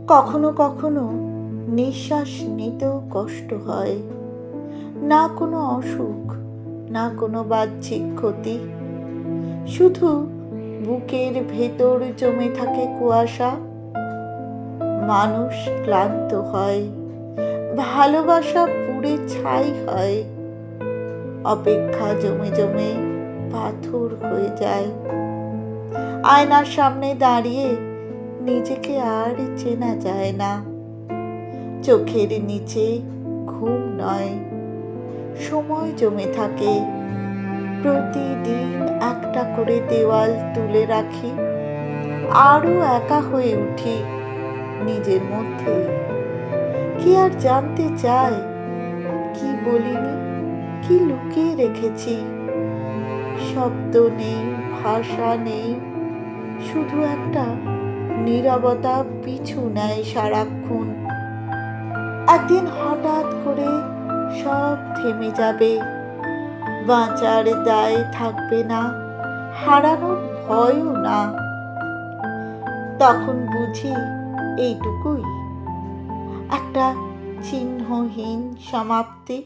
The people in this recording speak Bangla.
কখনো কখনো নিঃশ্বাস নিতেও কষ্ট হয়। না কোনো অসুখ, না কোনো বাহ্যিক ক্ষতি, শুধু বুকের ভেতর জমে থাকে কুয়াশা। মানুষ ক্লান্ত হয়, ভালোবাসা পুড়ে ছাই হয়, অপেক্ষা জমে জমে পাথর হয়ে যায়। আয়নার সামনে দাঁড়িয়ে নিজেকে আর চেনা যায় না। চোখের নিচে ঘুম নয়, সময় জমে থাকে। প্রতিদিন একটা করে দেওয়াল তুলে রাখি, আরো একা হয়ে উঠি নিজের মধ্যে। কি আর জানতে চায়, কি বলিনি, কি লুকিয়ে রেখেছি? শব্দ নেই, ভাষা নেই, শুধু একটা নীরবতা পিছু নেয় সারাক্ষণ। একদিন হঠাৎ করে সব থেমে যাবে, বাঁচার দায় থাকবে না, হারানোর ভয়ও না। তখন বুঝি এইটুকুই, একটা চিহ্নহীন সমাপ্তি।